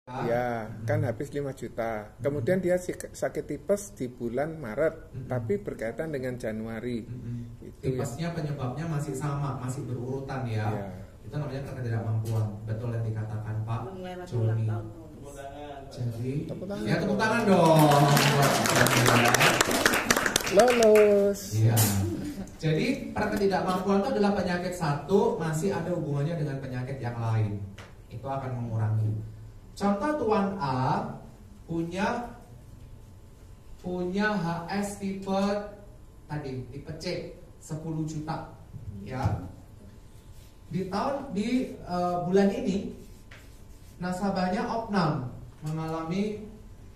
Ya, kan habis 5 juta. Kemudian dia sakit tipes di bulan Maret, tapi berkaitan dengan Januari. Itu tipesnya penyebabnya masih sama, masih berurutan ya. Itu namanya ketidakmampuan. Betul yang dikatakan Pak Joni. Jadi, ya tepuk tangan dong. Lolos. Iya. Jadi ketidakmampuan itu adalah penyakit satu, masih ada hubungannya dengan penyakit yang lain. Itu akan mengurangi. Contoh Tuan A punya HS tipe C 10 juta ya. Di bulan ini nasabahnya opnam mengalami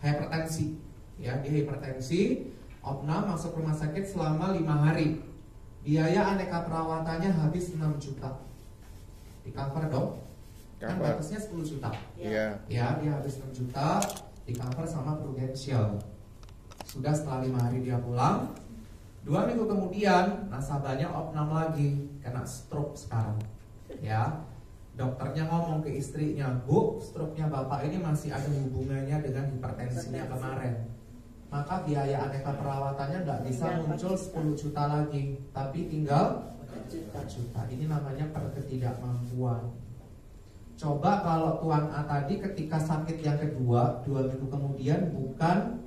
hipertensi ya, dia hipertensi, opnam masuk rumah sakit selama 5 hari. Biaya aneka perawatannya habis 6 juta. Di cover dong. Kan batasnya 10 juta. Iya. Ya, dia habis 6 juta, di cover sama Prudential. Sudah setelah 5 hari dia pulang, 2 minggu kemudian nasabahnya opnam lagi, kena stroke sekarang. Ya, dokternya ngomong ke istrinya, Bu, stroke-nya bapak ini masih ada hubungannya dengan hipertensinya kemarin. Maka biaya aneka perawatannya nggak bisa muncul 10 juta lagi, tapi tinggal 4 juta. Ini namanya ketidakmampuan. Coba kalau Tuan A tadi ketika sakit yang kedua 2 minggu kemudian bukan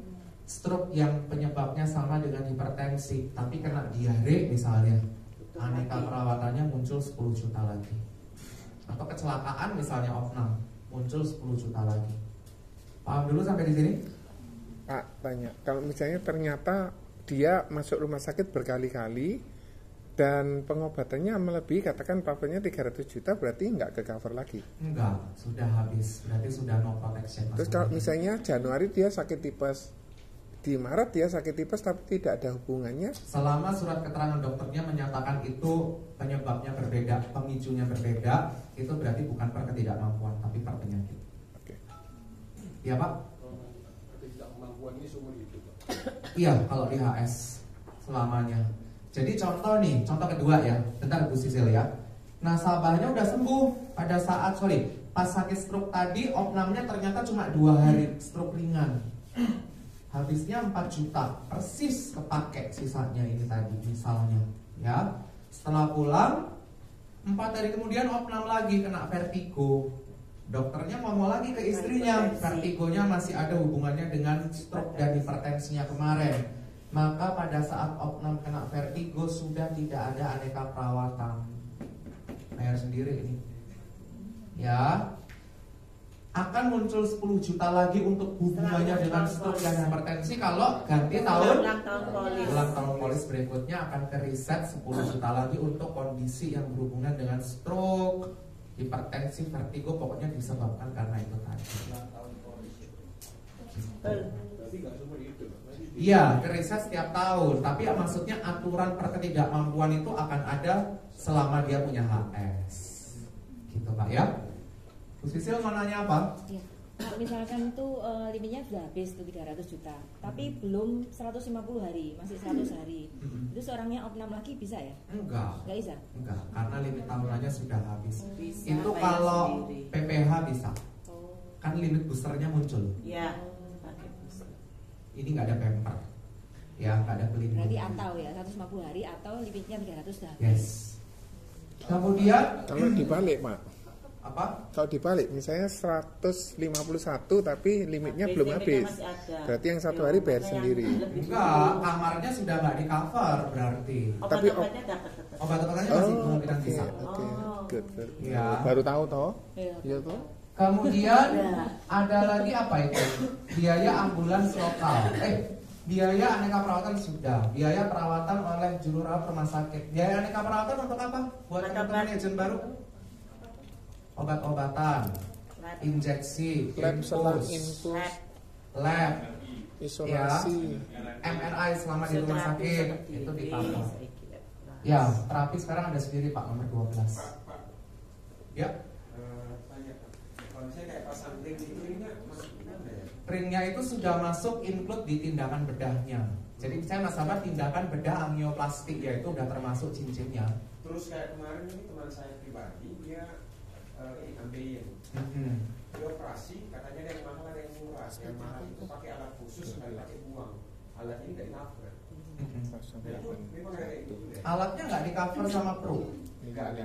stroke yang penyebabnya sama dengan hipertensi, tapi kena diare misalnya, aneka perawatannya muncul 10 juta lagi. Atau kecelakaan misalnya opnam, muncul 10 juta lagi. Paham dulu sampai di sini? Pak, tanya, kalau misalnya ternyata dia masuk rumah sakit berkali-kali dan pengobatannya melebihi, katakan papernya 300 juta, berarti nggak ke cover lagi? Enggak, sudah habis, berarti sudah no protection. Terus kalau misalnya Januari dia sakit tipes, di Maret dia sakit tipes tapi tidak ada hubungannya, selama surat keterangan dokternya menyatakan itu penyebabnya berbeda, pemicunya berbeda, itu berarti bukan ketidakmampuan tapi penyakit. Oke. Iya Pak? Ketidakmampuan ini seumur hidup, Pak? Iya, kalau di HS selamanya. Jadi contoh nih, contoh kedua ya, bentar Bu Sisil ya. Nasabahnya udah sembuh pada saat, pas sakit stroke tadi, opnamnya ternyata cuma 2 hari stroke ringan. Habisnya 4 juta, persis kepake sisanya ini tadi misalnya ya. Setelah pulang, 4 hari kemudian opnam lagi, kena vertigo. Dokternya ngomong lagi ke istrinya, vertigonya masih ada hubungannya dengan stroke dan hipertensinya kemarin. Maka pada saat opnam kena vertigo sudah tidak ada aneka perawatan. Bayar sendiri ini. Ya. Akan muncul 10 juta lagi untuk hubungannya dengan stroke dan hipertensi kalau ganti tahun ulang tahun polis berikutnya akan ke reset 10 juta lagi untuk kondisi yang berhubungan dengan stroke, hipertensi, vertigo, pokoknya disebabkan karena itu tadi. Iya, riset setiap tahun. Tapi ya, maksudnya aturan ketidakmampuan itu akan ada selama dia punya HS. Gitu Pak ya. Bu Sisil mau nanya apa? Ya. Kalau misalkan itu limitnya sudah habis tuh 300 juta, tapi belum 150 hari, masih 100 hari. Itu seorangnya opnam lagi bisa ya? Enggak. Enggak bisa? Enggak, karena limit tahunannya sudah habis. Bisa, itu kalau sendiri. PPH bisa. Oh. Kan limit boosternya muncul. Ya. Ini nggak ada pamper, ya nggak ada pelindung. Berarti atau ya 150 hari atau limitnya 300 sudah habis. Yes. Kemudian kalau dibalik Pak, apa? kalau dibalik misalnya 151 tapi limitnya belum habis, berarti yang 1 hari bayar sendiri. Enggak, kamarnya sudah nggak di cover berarti. Tapi obat-obatannya masih kemungkinan bisa. Oke, good. Ya. Baru tahu toh? Iya. Iya toh? Kemudian ada lagi apa itu? Biaya ambulans lokal. Biaya aneka perawatan sudah. Biaya perawatan oleh juru rawat rumah sakit. Biaya aneka perawatan untuk apa? Buat teman-teman agent baru? Obat-obatan, injeksi, Lab selang infus, infus, lab, isolasi, MRI selama di rumah sakit itu ditambah. Ya, terapi sekarang ada sendiri Pak, nomor 12. Ya. Kalau saya kayak pasang ring itu masuknya ya? Ringnya itu sudah masuk include di tindakan bedahnya. Jadi saya nasabah tindakan bedah angioplastik, yaitu udah termasuk cincinnya. Terus kayak kemarin ini teman saya pribadi dia ambil dioperasi, katanya ada yang mahal ada yang murah. Yang mahal itu pakai alat khusus, sekali pakai uang. Alat ini nggak di cover. Nah, itu memang ada kayak gitu deh. Alatnya nggak di cover sama pro. Enggak ada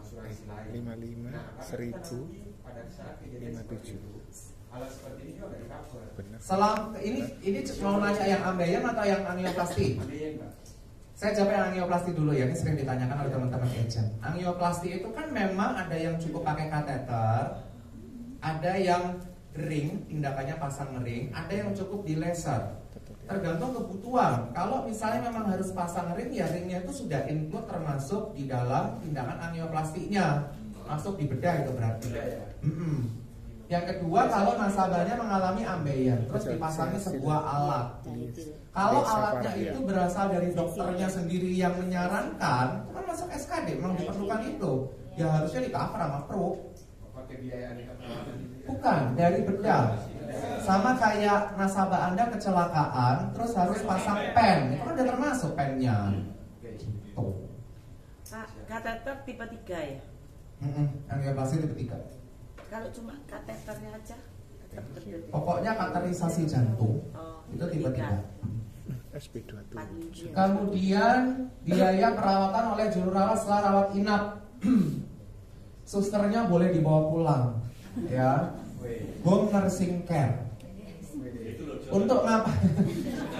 asuransi lain. 55, Nah, 1000, pada saat kejadian seperti 57. itu, alat seperti ini juga nggak di cover. Benar. Ini mau nanya yang ambeien atau yang angioplasti? Ambeien, Mbak. Saya jawab yang angioplasti dulu ya, ini sering ditanyakan oleh teman-teman agent. Angioplasti itu kan memang ada yang cukup pakai kateter, ada yang ring, tindakannya pasang ring, ada yang cukup di laser. Tergantung kebutuhan. Kalau misalnya memang harus pasang ring, ya ringnya itu sudah include termasuk di dalam tindakan angioplastiknya, masuk di bedah itu berarti. Yang kedua, kalau nasabahnya mengalami ambeien, terus dipasangi sebuah alat. Kalau alatnya itu berasal dari dokternya sendiri yang menyarankan, itu kan masuk SKD, memang diperlukan itu. Ya harusnya di cover sama pro. Pakai biaya aneka perawatan. Bukan, dari bedah. Sama kayak nasabah Anda kecelakaan, terus harus pasang pen, itu kan udah termasuk pennya. Gitu. Kateter tipe 3 ya? Angioplasti tipe 3. Kalau cuma kateternya aja tetap tipe 3. Pokoknya kateterisasi jantung itu tipe 3. SP27. Kemudian biaya perawatan oleh juru rawat setelah rawat inap. Susternya boleh dibawa pulang, ya. Home nursing care. Untuk ngapa?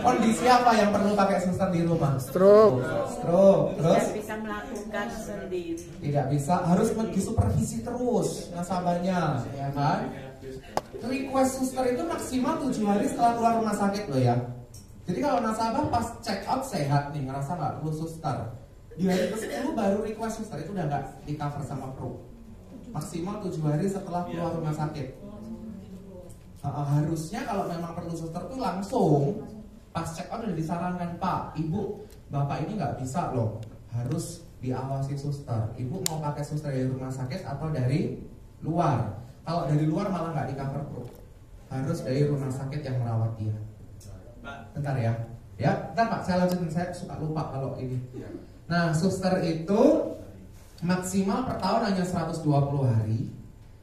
Kondisi apa yang perlu pakai suster di rumah? Stroke. Stroke. Terus Tidak bisa melakukan sendiri. tidak bisa, harus disupervisi terus nasabahnya, ya kan? Request suster itu maksimal 7 hari setelah keluar rumah sakit loh ya. Jadi kalau nasabah pas check out sehat nih, ngerasa nggak perlu suster, di hari ke-10 baru request suster, itu udah nggak di cover sama pro. Maksimal 7 hari setelah keluar rumah sakit. Harusnya kalau memang perlu suster tuh langsung pas check out udah disarankan, Pak, Ibu, Bapak ini nggak bisa loh, harus diawasi suster. Ibu mau pakai suster dari rumah sakit atau dari luar? Kalau dari luar malah nggak di cover pro, harus dari rumah sakit yang merawat dia. Bentar ya, bentar Pak, saya lanjutin, saya suka lupa kalau ini. Nah, suster itu maksimal per tahun hanya 120 hari,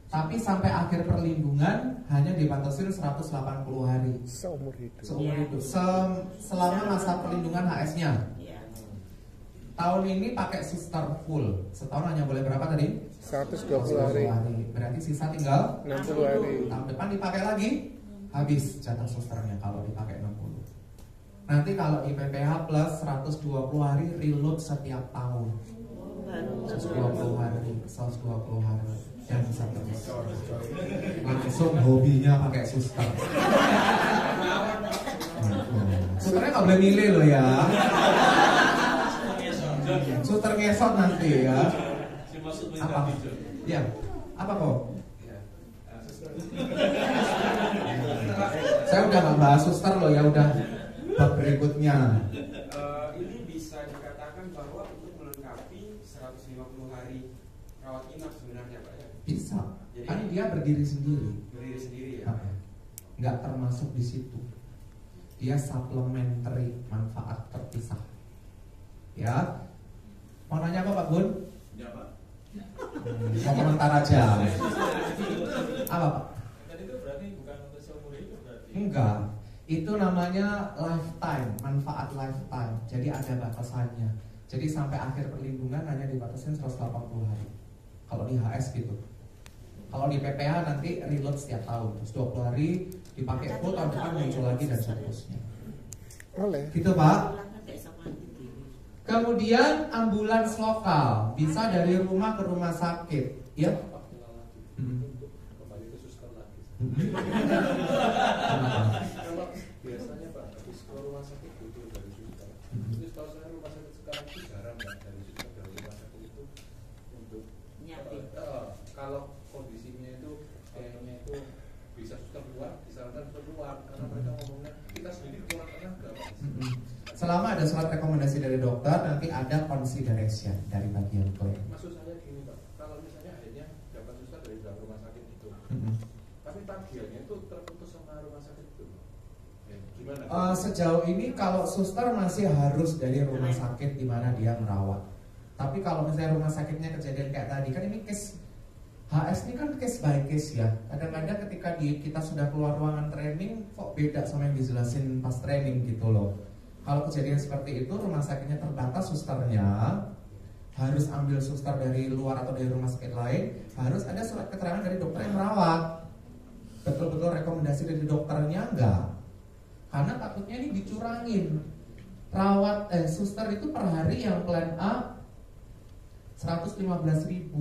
tapi sampai akhir perlindungan hanya dibatasin 180 hari. Seumur hidup. Seumur hidup. Selama masa perlindungan HS-nya. Tahun ini pakai suster full. Setahun hanya boleh berapa tadi? 120 hari. Berarti sisa tinggal 60 hari. tahun depan dipakai lagi, habis jatah susternya kalau dipakai 60. Nanti kalau di PPH plus 120 hari reload setiap tahun. 120 hari, 120 hari. Yang bisa terus. Langsung hobinya pakai suster. Susternya nggak boleh milih loh ya. Suster ngesot nanti ya. Apa? Ya. Apa kok? Saya udah nggak bahas suster loh ya, udah bab berikutnya. Ini bisa dikatakan bahwa untuk melengkapi 150 hari rawat inap sebenarnya, Pak ya. Bisa. Jadi, Kan dia berdiri sendiri. Berdiri sendiri ya. Nggak termasuk di situ. Dia supplementary, manfaat terpisah. Ya. Mau nanya apa Pak Gun? Ya Pak. Mau komentar aja. Apa Pak? Dan itu berarti bukan untuk seumur hidup berarti? Enggak. Itu namanya lifetime, manfaat lifetime. Jadi ada batasannya. Jadi sampai akhir perlindungan hanya dibatasin 180 hari. Kalau di HS gitu. Kalau di PPH nanti reload setiap tahun. Terus 20 hari dipakai full, tahun depan muncul lagi dan seterusnya. Oleh. Gitu Pak. Kemudian ambulans lokal bisa dari rumah ke rumah sakit, ya. Kembali ke suster lagi. Biasanya Pak, habis ke rumah sakit butuh dari suster. Jadi kalau saya rumah sakit sekarang itu jarang Pak dari suster dari rumah sakit itu untuk kalau kondisinya itu kayaknya itu bisa suster keluar, disarankan suster keluar karena mereka ngomongnya kita sendiri kurang tenaga Pak. Selama ada surat rekomendasi dari dokter, nanti ada consideration dari bagian klaim. Maksud saya gini Pak, kalau misalnya akhirnya dapat suster dari dalam rumah sakit itu, tapi tagihannya itu terputus sama rumah sakit itu, gimana? Sejauh ini kalau suster masih harus dari rumah sakit di mana dia merawat. Tapi kalau misalnya rumah sakitnya kejadian kayak tadi, kan ini case HS ini kan case by case ya. Kadang-kadang ketika kita sudah keluar ruangan training kok beda sama yang dijelasin pas training gitu loh. Kalau kejadian seperti itu rumah sakitnya terbatas susternya, harus ambil suster dari luar atau dari rumah sakit lain, harus ada surat keterangan dari dokter yang merawat. Betul-betul rekomendasi dari dokternya enggak. Karena takutnya ini dicurangin. Suster itu per hari yang plan A 115.000,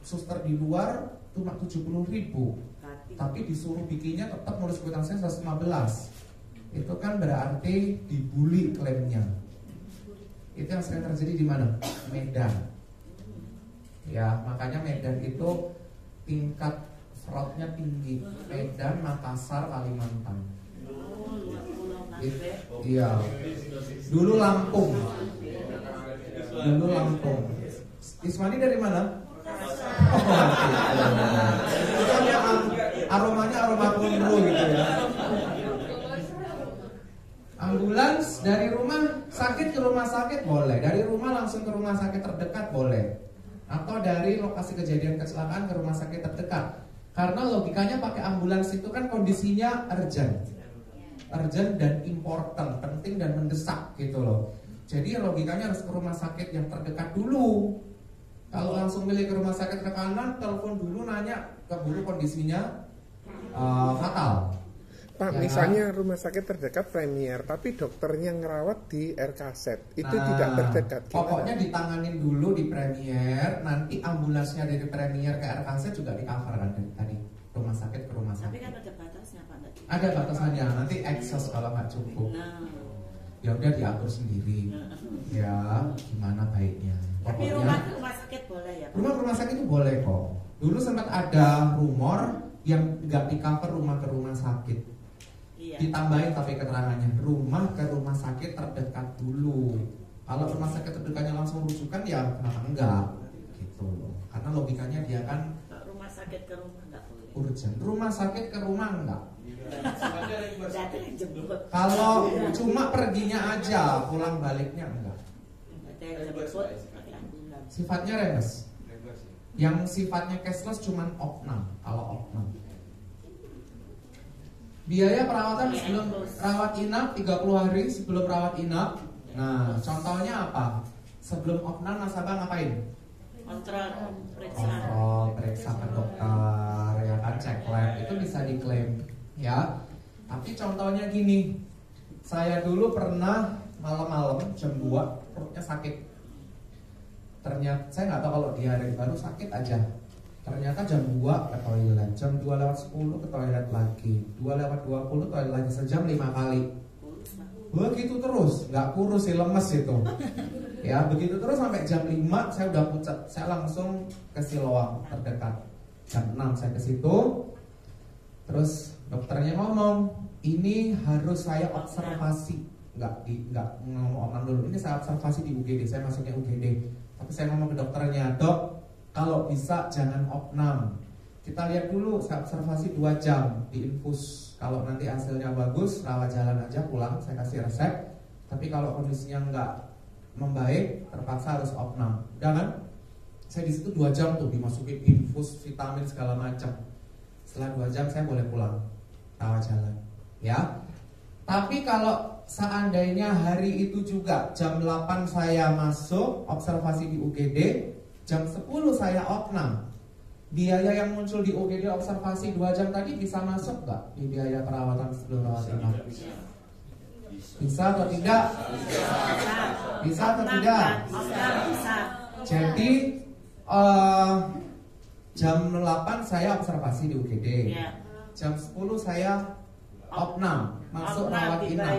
suster di luar cuma 70.000, tapi disuruh bikinnya tetap nulis kwitansinya 115. Itu kan berarti dibully klaimnya. Itu yang sering terjadi di mana? Medan. Ya, makanya Medan itu tingkat fraudnya tinggi. Medan, Makassar, Kalimantan. Iya. Dulu Lampung. Ismani dari mana? Aromanya aroma kunru gitu ya. Ambulans dari rumah sakit ke rumah sakit boleh, dari rumah langsung ke rumah sakit terdekat boleh, atau dari lokasi kejadian kecelakaan ke rumah sakit terdekat. Karena logikanya pakai ambulans itu kan kondisinya urgent dan important, penting dan mendesak gitu loh. Jadi logikanya harus ke rumah sakit yang terdekat dulu. Kalau langsung milih ke rumah sakit rekanan, telepon dulu nanya keburu kondisinya fatal. Pak, ya. Misalnya rumah sakit terdekat Premier, tapi dokternya ngerawat di RKZ, itu tidak terdekat. Gimana? Pokoknya ditanganin dulu di Premier, nanti ambulansnya dari Premier ke RKZ juga di cover kan dari tadi rumah sakit ke rumah sakit. Tapi kan ada batasnya Pak. Ada batasannya, nanti excess kalau nggak cukup. Ya udah diatur sendiri. Ya, gimana baiknya. Tapi Pokoknya, rumah sakit boleh ya Pak? rumah sakit itu boleh kok. Dulu sempat ada rumor yang nggak di cover rumah ke rumah sakit. Iya. Ditambahin tapi keterangannya rumah ke rumah sakit terdekat dulu. Kalau rumah sakit terdekatnya langsung rujukan ya kenapa enggak gitu loh. Karena logikanya dia kan Rumah sakit ke rumah enggak boleh. urgent. Rumah sakit ke rumah enggak. Berarti yang jemput. Kalau cuma perginya aja, pulang baliknya enggak. Berarti yang jemput pakai ambulans. Sifatnya remes. Yang sifatnya cashless cuman opnam. Kalau opnam. Biaya perawatan sebelum rawat inap 30 hari sebelum rawat inap. Nah, contohnya apa? Sebelum opnam nasabah ngapain? Kontrol, periksa. Kontrol, periksa ke dokter, ya kan, cek lab, itu bisa diklaim, ya. Tapi contohnya gini, saya dulu pernah malam-malam jam 2 perutnya sakit. Ternyata saya nggak tahu kalau diare baru sakit aja. Ternyata jam 2 ke toilet, jam 2:10 ke toilet lagi, 2:20 toilet lagi, sejam 5 kali. Begitu terus, nggak kurus sih, lemes itu. Ya, begitu terus sampai jam 5 saya udah pucat. Saya langsung ke Siloam terdekat. Jam 6 saya ke situ. Terus dokternya ngomong, "Ini harus saya observasi." Nggak ngomong opnam dulu. Ini saya observasi di UGD, saya masuknya UGD. Tapi saya ngomong ke dokternya, "Dok, kalau bisa jangan opnam. Kita lihat dulu, saya observasi 2 jam di infus. Kalau nanti hasilnya bagus, rawat jalan aja pulang, saya kasih resep. Tapi kalau kondisinya nggak membaik, terpaksa harus opnam." Udah kan? Saya di situ 2 jam tuh dimasukin infus, vitamin segala macam. Setelah 2 jam saya boleh pulang, rawat jalan. Ya. Tapi kalau seandainya hari itu juga jam 8 saya masuk observasi di UGD, jam 10 saya opnam. Biaya yang muncul di UGD observasi 2 jam tadi bisa masuk nggak di biaya perawatan sebelum rawat inap? Bisa atau tidak? Bisa atau tidak? Bisa. Jadi jam 8 saya observasi di UGD. Jam 10 saya opnam, masuk rawat inap.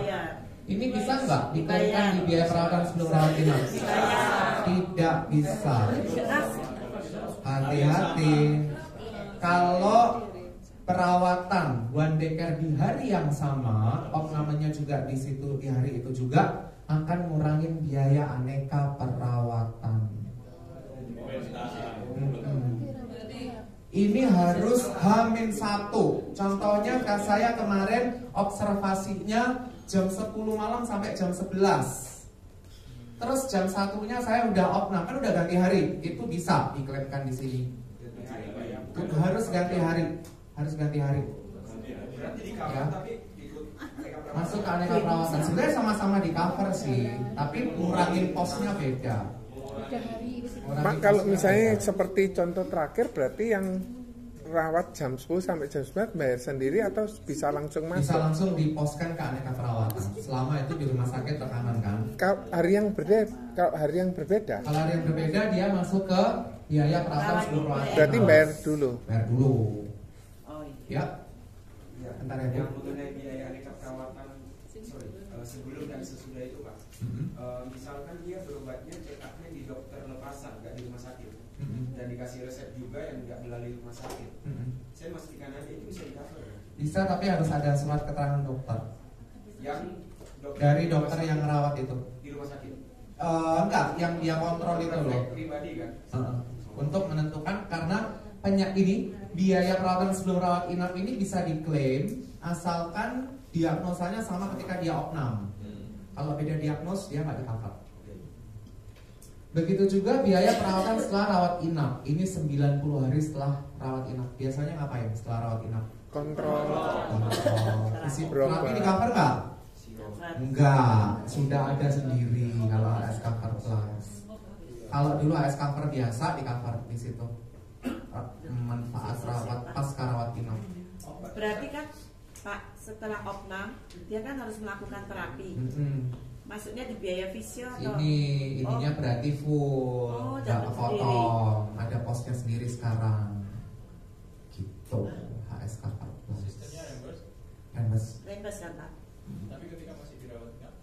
Ini bisa nggak dikaitkan di biaya perawatan sebelum rawat inap? Tidak bisa. Hati-hati. Kalau perawatan one day care di hari yang sama, opnamenya juga di situ di hari itu juga akan ngurangin biaya aneka perawatan. Ini harus H-1. Contohnya saya kemarin observasinya jam 10 malam sampai jam 11. Terus jam 1-nya saya udah opnam, kan udah ganti hari. Itu bisa diklaimkan di sini. Harus ganti hari. Berarti di cover Ya. tapi ikut aneka perawatan. Masuk ke aneka perawatan. Sebenarnya sama-sama di cover sih, tapi ngurangin posnya beda. Pak, kalau misalnya seperti contoh terakhir berarti yang rawat jam 10 sampai jam 9 bayar sendiri atau bisa langsung Bisa masuk? langsung diposkan ke aneka perawatan. Selama itu di rumah sakit rekaman kan. Kalau hari yang berbeda, kalau hari yang berbeda Kalau ada yang berbeda dia masuk ke biaya perawatan sebelum perawatan. berarti bayar dulu. Bayar dulu. Oh iya. Ya. Ya, Bentar ya, Bu. yang mengenai biaya aneka perawatan sebelum dan sesudah itu Pak. Misalkan dia berobatnya check up-nya di dokter lepasan, nggak di rumah sakit, dan dikasih resep juga yang nggak melalui rumah sakit. Saya memastikan aja itu bisa di cover. Bisa, tapi harus ada surat keterangan dokter Yang dari dokter yang merawat itu. di rumah sakit. Enggak, yang dia kontrol itu loh. Praktek pribadi kan. Untuk menentukan karena penyakit ini biaya perawatan sebelum rawat inap ini bisa diklaim asalkan diagnosanya sama ketika dia opnam. Kalau beda diagnos dia nggak di cover. Begitu juga biaya perawatan setelah rawat inap. Ini 90 hari setelah rawat inap. Biasanya ngapain setelah rawat inap? Kontrol. Isi Berobat. terapi di cover nggak? Enggak, sudah ada sendiri kalau AS Cover Plus. Kalau dulu AS Cover biasa di cover di situ. Manfaat rawat pasca rawat inap. Berarti kan Pak, setelah opnam dia kan harus melakukan terapi. Maksudnya di biaya fisio atau Ininya berarti full, Oh, nggak dapat kepotong, ada posnya sendiri sekarang. Gitu, HS Cover Plus. Sistemnya reimburse kan Pak? Tapi ketika masih dirawat inap,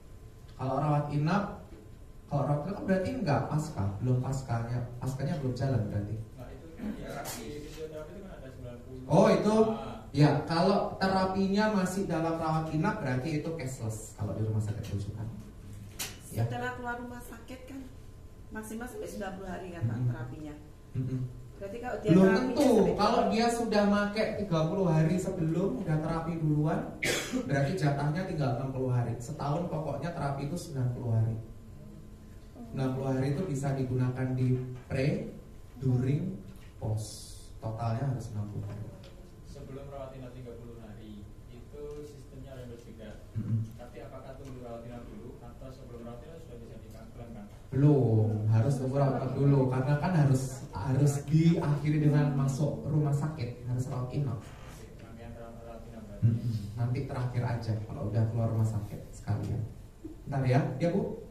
Kalau rawat inap kan berarti enggak pasca, belum paskanya belum jalan berarti. nah itu ya di fisioterapi itu kan ada 90. Oh itu, ya kalau terapinya masih dalam rawat inap berarti itu cashless kalau di rumah sakit rujukan. Ya. Setelah keluar rumah sakit kan maksimal sampai 90 hari kan Pak terapinya. Berarti kalau dia Belum terapinya tentu, sampai kalau dia sudah make 30 hari sebelum udah terapi duluan, berarti jatahnya tinggal 60 hari. Setahun pokoknya terapi itu 90 hari. 90 hari itu bisa digunakan di pre, during, post. Totalnya harus 60 hari. Sebelum rawat inap 30 hari itu sistemnya reimburse juga. Tapi apakah tunggu rawat inap dulu atau sebelum rawat inap sudah bisa diklaim kan? Belum, harus tunggu rawat inap dulu karena kan harus diakhiri dengan masuk rumah sakit, harus rawat inap. Rangkaian rawat inap berarti. Nanti terakhir aja kalau udah keluar rumah sakit sekalian. Bentar ya, ya Bu.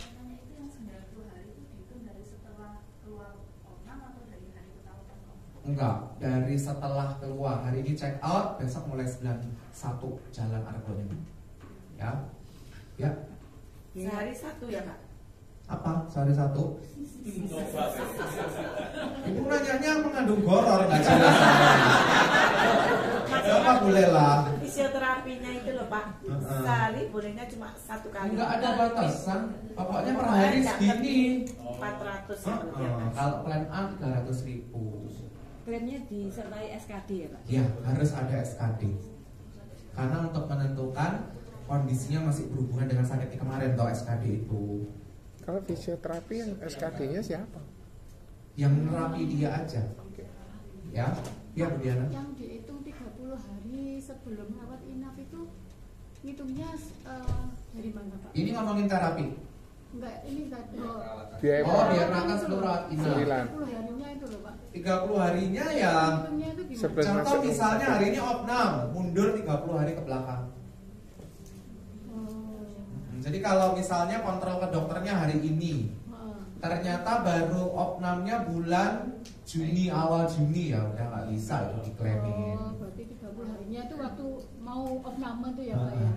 Itu yang 90 hari itu dihitung dari setelah keluar opnam atau dari hari pertama opnam? Enggak, dari setelah keluar. Hari ini check out, besok mulai 91 jalan argonya. Ya. Ya. sehari satu ya Pak? Apa? Sehari satu? Ibu nanyanya mengandung goror nggak jelas. Apa boleh lah. Fisioterapinya itu loh Pak, sehari bolehnya cuma satu kali. Enggak ada batasan. Pokoknya per hari segini. 400 ya berarti ya Pak? Kalau plan A 300.000. Klaimnya disertai SKD ya Pak? Ya, harus ada SKD. Karena untuk menentukan kondisinya masih berhubungan dengan sakit kemarin atau SKD itu. Kalau fisioterapi yang SKD-nya siapa? Yang nerapi dia aja. Ya, ya Bu Diana. Yang dihitung 30 hari sebelum rawat inap itu ngitungnya dari mana Pak? Ini ngomongin terapi. Enggak, ini enggak. Biaya Oh, dia berangkat sebelum rawat inap. 30 harinya itu loh Pak. 30 harinya ya. Ngitungnya itu gimana? Sebelum Contoh masuk rumah misalnya sakit. hari ini opnam, mundur 30 hari ke belakang. Jadi kalau misalnya kontrol ke dokternya hari ini, ternyata baru opnamnya bulan Juni, awal Juni, ya udah nggak bisa itu diklaimin. Oh, berarti 30 harinya itu waktu mau opname itu ya Pak ya?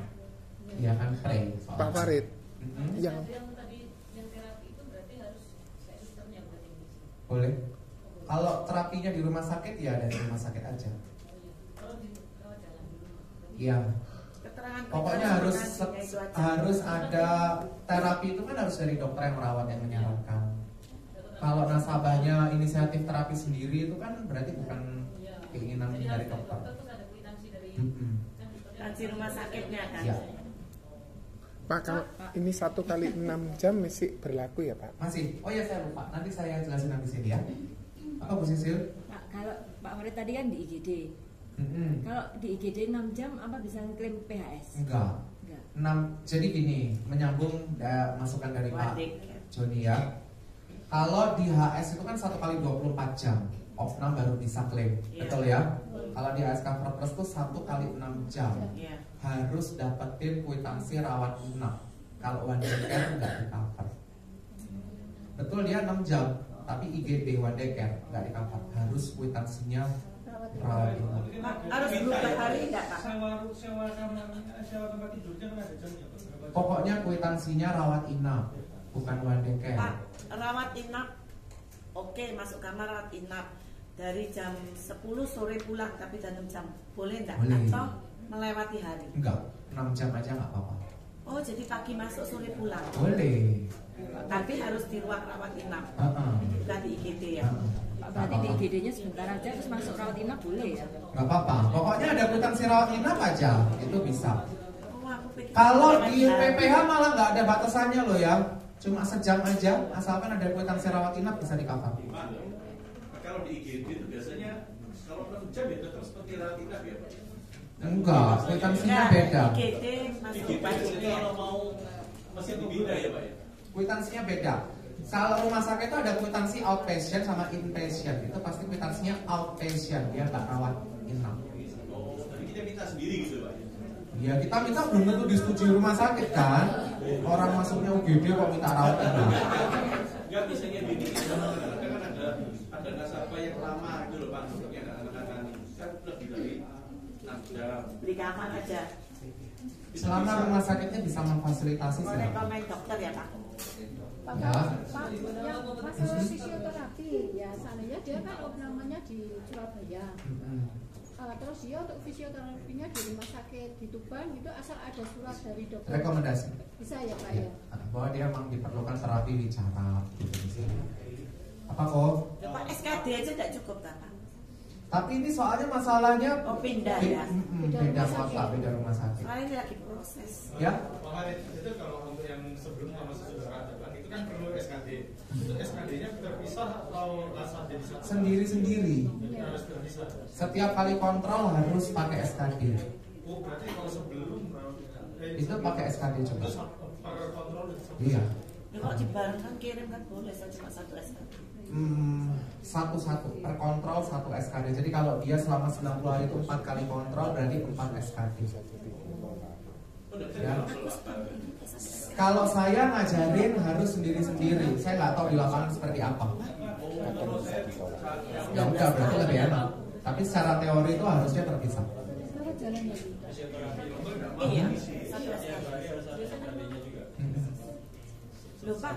Dia kan pre. Pak Farid, yang tadi yang terapi itu berarti harus kayak susternya berarti. Boleh. Kalau terapinya di rumah sakit ya dari rumah sakit aja. Kalau di rawat jalan dulu. Iya. Keterangan Pokoknya harus konsultasinya itu aja. harus ada terapi itu kan harus dari dokter yang merawat yang menyarankan. Kalau nasabahnya inisiatif terapi sendiri itu kan berarti bukan keinginan dari dokter. Terus ada kwitansi dari Tansi rumah sakitnya kan. Ya. Pak, kalau ini 1 kali 6 jam masih berlaku ya Pak? Masih. Oh ya saya lupa. Nanti saya jelasin habis ini ya. Apa Bu Sisil? Pak, kalau Pak Farid tadi kan di IGD. Kalau di IGD 6 jam apa bisa klaim PHS? Enggak. 6, jadi gini, menyambung masukan dari Pak Joni ya. Kalau di HS itu kan 1 kali 24 jam, opnam baru bisa klaim, betul ya? Kalau di HS Cover Plus itu 1 kali 6 jam, harus dapetin kwitansi rawat inap. Kalau one day care nggak di cover. Betul dia 6 jam, tapi IGD one day care nggak di cover, harus kwitansinya rawat inap. Harus berapa hari nggak Pak? Sewa tempat tidurnya kan ada jamnya Pak. Pokoknya kwitansinya rawat inap, bukan one day care. Pak, rawat inap, oke, masuk kamar rawat inap dari jam 10 sore pulang tapi 6 jam, boleh nggak? Boleh. Atau melewati hari? Enggak, 6 jam aja nggak apa-apa. Oh, jadi pagi masuk sore pulang. Boleh. Tapi harus di ruang rawat inap, bukan di IGD ya. Berarti di IGD-nya sebentar aja terus masuk rawat inap boleh ya? Nggak apa-apa, pokoknya ada kwitansi rawat inap aja, itu bisa. Oh, aku pikir Kalau di PPH malah nggak ada batasannya loh ya, cuma sejam aja, asalkan ada kwitansi rawat inap bisa di cover. Kalau di IGD itu biasanya kalau 6 jam ya tetap seperti rawat inap ya Pak? Enggak, kwitansinya beda. IGD masuk IGD budgetnya. kalau mau masih dibina ya Pak ya? Kwitansinya beda. Kalau rumah sakit itu ada kwitansi outpatient sama inpatient, itu pasti kwitansinya outpatient, dia nggak rawat inap. Oh, tapi kita minta sendiri gitu Pak? Ya kita minta belum tentu disetujui rumah sakit kan. Orang masuknya UGD kok minta rawat inap. Enggak, misalnya gini, kadang-kadang kan ada nasabah yang lama gitu loh Pak, maksudnya anak-anak kan lebih dari 6 jam. Beli kamar aja. Selama rumah sakitnya bisa memfasilitasi Mau silakan. rekomen dokter ya Pak. Pak, Ya. Pak, yang masalah fisioterapi, ya seandainya dia kan opnamanya di Surabaya. Terus dia untuk fisioterapinya di rumah sakit di Tuban gitu, asal ada surat dari dokter. Rekomendasi. Bisa ya Pak Ya, ya? bahwa dia memang diperlukan terapi bicara gitu misalnya. Apa kok? Ya, Pak, SKD aja tidak cukup kan Pak? Tapi ini soalnya masalahnya Oh, pindah ya. beda kota, beda rumah sakit. Soalnya ini lagi proses. Ya, Pak Farid, itu kalau untuk yang sebelum sama sesudah adalah itu kan perlu SKD. Itu SKD-nya terpisah atau langsung jadi satu? sendiri-sendiri. Harus terpisah. Setiap kali kontrol harus pakai SKD. Oh, berarti kalau sebelum Itu pakai SKD juga. terus per kontrol itu satu. Iya. Ya, kalau dibarengkan kirim kan boleh, saya cuma 1 SKD. Satu-satu per kontrol 1 SKD. Jadi kalau dia selama 90 hari itu 4 kali kontrol berarti 4 SKD. Ya. Kalau saya ngajarin harus sendiri-sendiri. Saya nggak tahu di lapangan seperti apa. Ya udah berarti lebih enak. Tapi secara teori itu harusnya terpisah. Selamat jalan lagi. Iya, 1 SKD. Loh Pak,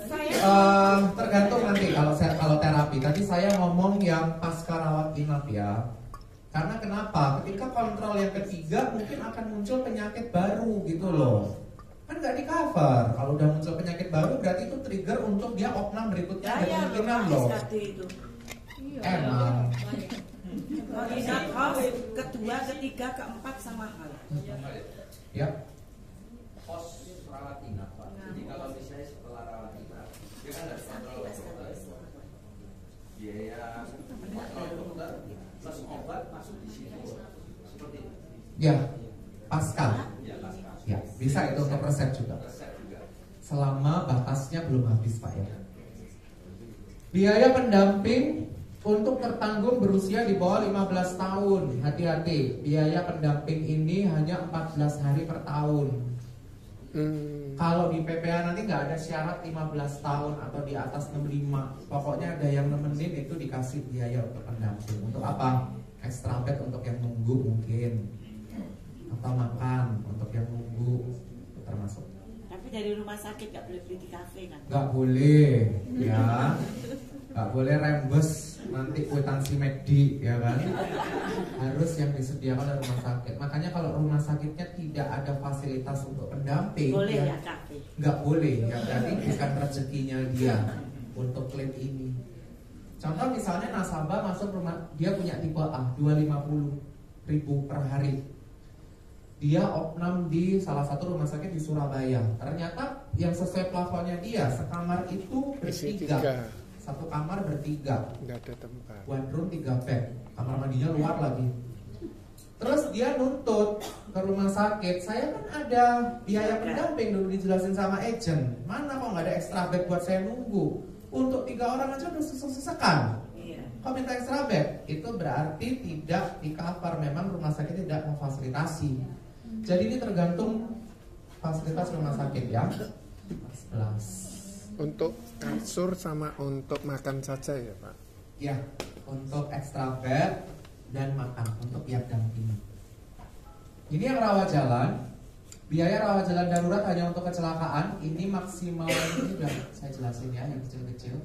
saya Tergantung nanti kalau terapi. Tadi saya ngomong yang pasca rawat inap ya. Karena kenapa? Ketika kontrol yang ketiga mungkin akan muncul penyakit baru gitu loh. Kan nggak di cover. Kalau udah muncul penyakit baru berarti itu trigger untuk dia opnam berikutnya ada ya kemungkinan Pak, loh. SKD itu. Iya. Emang. Kalau ingat house, kedua, ketiga, keempat sama hal. Ya. Pos rawat inap Pak. Jadi kalau misalnya setelah rawat inap, dia kan harus kontrol dokter. Biaya kontrol dokter plus obat masuk di sini. Seperti itu. Ya. Pasca. Ya, pasca. Ya, bisa itu untuk resep juga. Resep juga. Selama batasnya belum habis Pak ya. Biaya pendamping untuk tertanggung berusia di bawah 15 tahun. Hati-hati, biaya pendamping ini hanya 14 hari per tahun. Kalau di PPH nanti nggak ada syarat 15 tahun atau di atas 65. Pokoknya ada yang nemenin itu dikasih biaya untuk pendamping. Untuk apa? Extra bed untuk yang nunggu mungkin, atau makan untuk yang nunggu, itu termasuk. Tapi dari rumah sakit nggak boleh beli di kafe kan? Nggak boleh, ya. Nggak boleh rembes nanti kwitansi McD, ya kan? Harus yang disediakan oleh rumah sakit. Makanya kalau rumah sakitnya tidak ada fasilitas untuk pendamping, Boleh ya kafe? nggak boleh. Ya berarti bukan rezekinya dia untuk klaim ini. Contoh misalnya nasabah masuk rumah, dia punya tipe A 250.000 per hari. Dia opnam di salah satu rumah sakit di Surabaya. Ternyata yang sesuai plafonnya dia sekamar itu bertiga. satu kamar bertiga, nggak ada tempat. one room 3 bed, kamar mandinya luar lagi. Terus dia nuntut ke rumah sakit, saya kan ada biaya pendamping dulu dijelasin sama agent, mana kok nggak ada extra bed buat saya nunggu, untuk 3 orang aja udah susah-susahkan. Kok minta extra bed? Itu berarti tidak di cover, memang rumah sakit tidak memfasilitasi. Jadi ini tergantung fasilitas rumah sakit ya. 11. Untuk kasur sama untuk makan saja ya Pak? Ya, untuk extra bed dan makan, untuk biar dampingi. Ini yang rawat jalan. Biaya rawat jalan darurat hanya untuk kecelakaan. Ini maksimal, ini udah saya jelasin ya, yang kecil-kecil.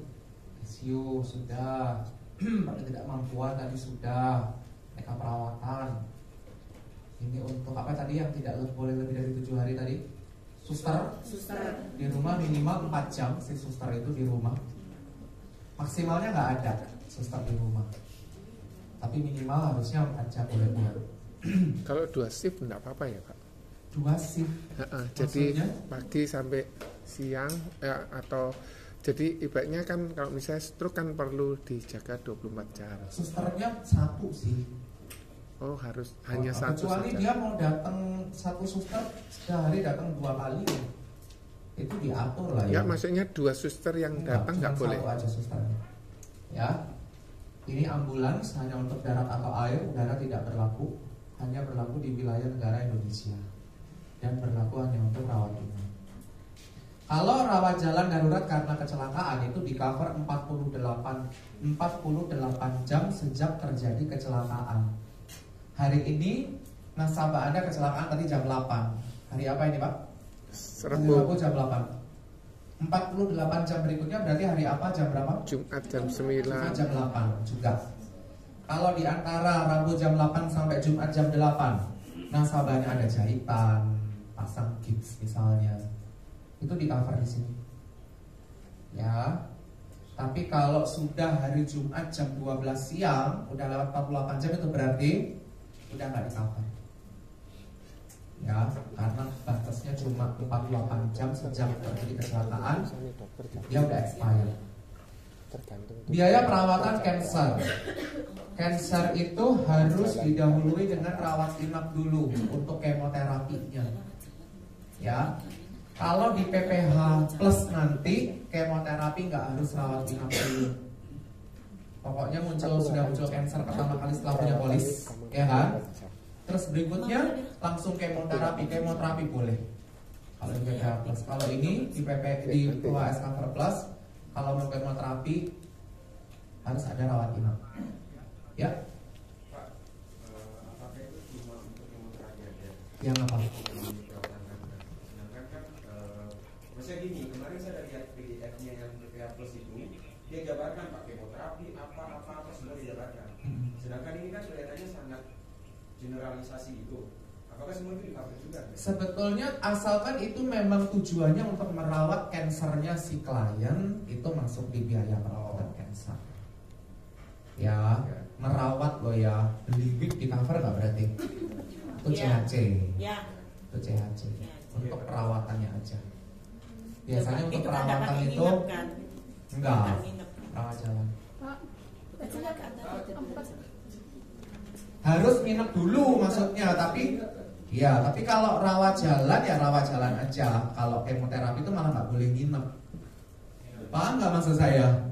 ICU sudah, ketidakmampuan tadi sudah, mereka perawatan. Ini untuk apa tadi yang tidak boleh lebih dari 7 hari tadi? Suster di rumah minimal 4 jam si suster itu di rumah. Maksimalnya nggak ada suster di rumah, tapi minimal harusnya 4 jam boleh buat. Kalau 2 shift nggak apa-apa ya Pak? 2 shift. Jadi pagi sampai siang ya, atau jadi ibaratnya kan kalau misalnya stroke kan perlu dijaga 24 jam. Susternya 1 sih. Oh harus hanya 1 kecuali saja. dia mau datang 1 suster sehari datang 2 kali, itu diatur lah ya. Ya maksudnya 2 suster yang datang nggak boleh. 1 aja susternya. Ya, ini ambulans hanya untuk darat atau air, udara tidak berlaku, hanya berlaku di wilayah negara Indonesia dan berlaku hanya untuk rawat inap. Kalau rawat jalan darurat karena kecelakaan itu di cover 48 jam sejak terjadi kecelakaan. Hari ini nasabah Anda kecelakaan tadi jam 8. Hari apa ini Pak? Rabu jam 8. 48 jam berikutnya berarti hari apa, jam berapa? Jumat jam 9. Jam 8 juga. Kalau di antara Rabu jam 8 sampai Jumat jam 8 nasabahnya ada jahitan, pasang gips misalnya, itu di cover di sini. Ya. Tapi kalau sudah hari Jumat jam 12 siang, udah lewat 48 jam itu berarti udah nggak di cover. Ya, karena batasnya cuma 48 jam sejak terjadi kecelakaan, dia udah expired. Biaya perawatan cancer. Cancer itu harus didahului dengan rawat inap dulu untuk kemoterapinya. Ya, kalau di PPH plus nanti kemoterapi nggak harus rawat inap dulu. Pokoknya sudah muncul cancer pertama kali setelah punya polis, ya kan? Terus berikutnya langsung kemoterapi boleh. Kalau di PPH plus, kalau ini di UHS cover plus, kalau mau kemoterapi harus ada rawat inap. Ya. Pak, apakah itu cuma untuk kemoterapi aja? Yang apa? Sedangkan kan, maksudnya gini, kemarin saya lihat PDF-nya yang PPH plus itu, dia jabarkan pak kemoterapi apa semua dijabarkan. Sedangkan ini kan kelihatannya sangat generalisasi itu. Apakah semua itu di-cover juga? Sebetulnya asalkan itu memang tujuannya untuk merawat kansernya si klien, itu masuk di biaya perawatan kanker. Ya, merawat loh ya. Beli wig di cover nggak berarti? Itu CHC. Ya. Itu CHC. Untuk perawatannya aja. Biasanya untuk Itu perawatan kan itu kan? enggak rawat jalan. Harus nginep dulu maksudnya, tapi ya, tapi kalau rawat jalan ya rawat jalan aja. Kalau kemoterapi itu malah nggak boleh nginep. Paham nggak maksud saya?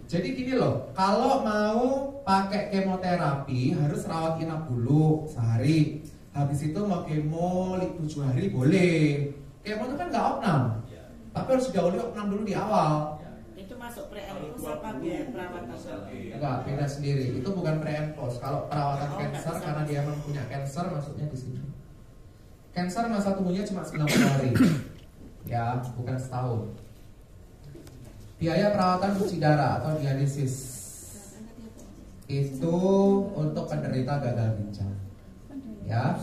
Jadi gini loh, kalau mau pakai kemoterapi harus rawat inap dulu sehari. Habis itu mau kemo 7 hari boleh. Kemo itu kan nggak opnam, tapi harus didahului opnam dulu di awal. Itu masuk pre-empus apa biaya perawatan? Enggak, beda sendiri. Itu bukan pre-empus. Kalau perawatan kanker karena dia memang punya kanker masuknya di sini. Kanker masa tunggunya cuma 90 hari. Ya, bukan setahun. Biaya perawatan cuci darah atau dialisis itu untuk penderita gagal ginjal. Ya.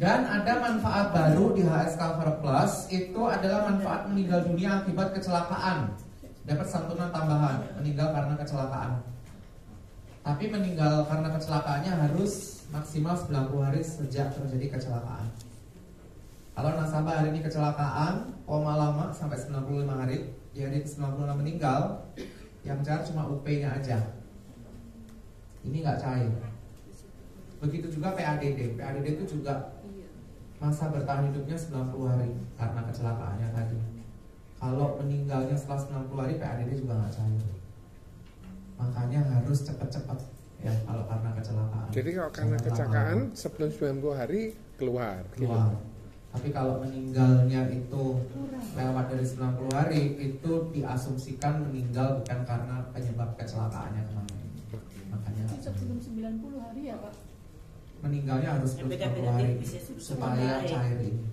Dan ada manfaat baru di HS Cover Plus, itu adalah manfaat meninggal dunia akibat kecelakaan. Dapat santunan tambahan, meninggal karena kecelakaan. Tapi meninggal karena kecelakaannya harus maksimal 90 hari sejak terjadi kecelakaan. Kalau nasabah hari ini kecelakaan, koma lama sampai 95 hari, jadi 96 meninggal, Yang cair cuma UP-nya aja. Ini nggak cair. Begitu juga PADD. PADD itu juga masa bertahan hidupnya 90 hari karena kecelakaannya tadi. Kalau meninggalnya setelah 90 hari PADD juga nggak cair. Makanya harus cepat-cepat ya kalau karena kecelakaan. Jadi kalau karena kecelakaan sebelum 90 hari keluar. Gitu. Tapi kalau meninggalnya itu lewat dari 90 hari itu diasumsikan meninggal bukan karena penyebab kecelakaannya kemarin. Makanya sebelum 90 hari ya Pak. Meninggalnya harus sebelum 90 hari supaya cair ini.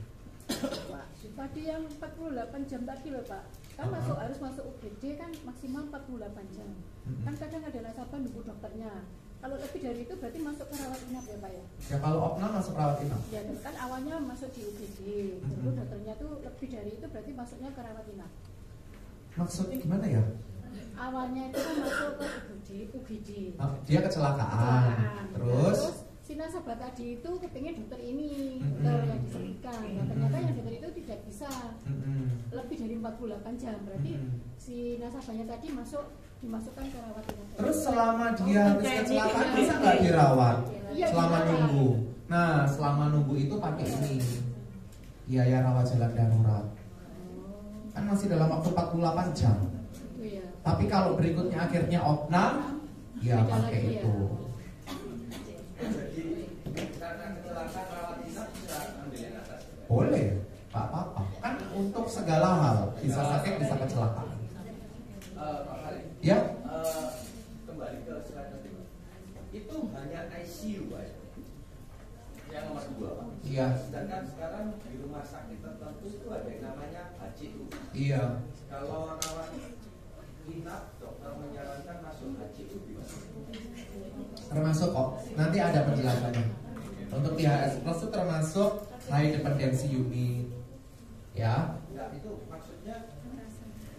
Tadi yang 48 jam tadi loh Pak, kan harus masuk UGD kan maksimal 48 jam. Kan kadang ada nasabah nunggu dokternya. Kalau lebih dari itu berarti masuk ke rawat inap ya Pak ya? Ya kalau opnam masuk rawat inap. Ya kan awalnya masuk di UGD, lalu dokternya tuh lebih dari itu berarti masuknya ke rawat inap. Maksudnya gimana ya? Awalnya itu kan masuk ke UGD. Dia kecelakaan. Terus si nasabah tadi itu kepingin dokter ini, dokter yang disebutkan. Nah, ternyata yang dokter itu tidak bisa lebih dari 48 jam. Berarti si nasabahnya tadi dimasukkan ke rawat inap. Terus selama dia habis kecelakaan bisa nggak dirawat? Selama nunggu. Nah, selama nunggu itu pakai ini biaya rawat jalan darurat. Kan masih dalam waktu 48 jam. Tapi kalau berikutnya akhirnya opnam, ya pakai itu. Boleh, Pak Papa. Kan untuk segala hal, bisa sakit, bisa kecelakaan. Ya. Kembali ke slide tadi, itu hanya ICU, Pak. Yang nomor 2, Pak. Iya. Sedangkan sekarang di rumah sakit tertentu itu ada yang namanya HCU. Iya. Kalau rawat inap, dokter menyarankan masuk HCU gimana? Termasuk kok. Nanti ada penjelasannya. Untuk THS Plus itu termasuk high dependency unit. Ya. Enggak, itu maksudnya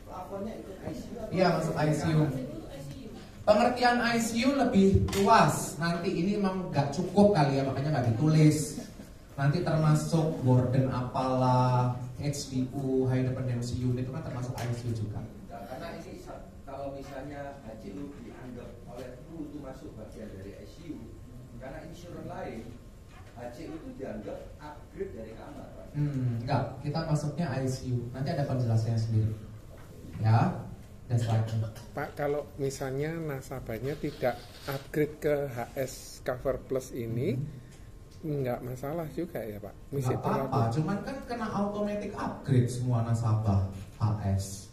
plafonnya itu ICU. Iya, masuk ICU. Pengertian ICU lebih luas. Nanti ini memang nggak cukup kali ya, makanya nggak ditulis. Nanti termasuk burden apalah, HDU, high dependency unit itu kan termasuk ICU juga. Nah, karena ini kalau misalnya HCU dianggap oleh kru itu masuk bagian dari ICU, karena insurance lain HCU itu dianggap upgrade dari kamar, Pak. Enggak, kita masuknya ICU. Nanti ada penjelasannya sendiri. Ya. Dan slide-nya. Pak, kalau misalnya nasabahnya tidak upgrade ke HS Cover Plus ini, nggak masalah juga ya Pak? Nggak apa-apa, cuman kan kena automatic upgrade semua nasabah HS.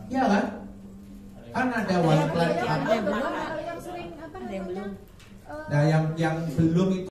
Iya kan? Kan ada one plan. Yang sering apa namanya? Nah, yang belum itu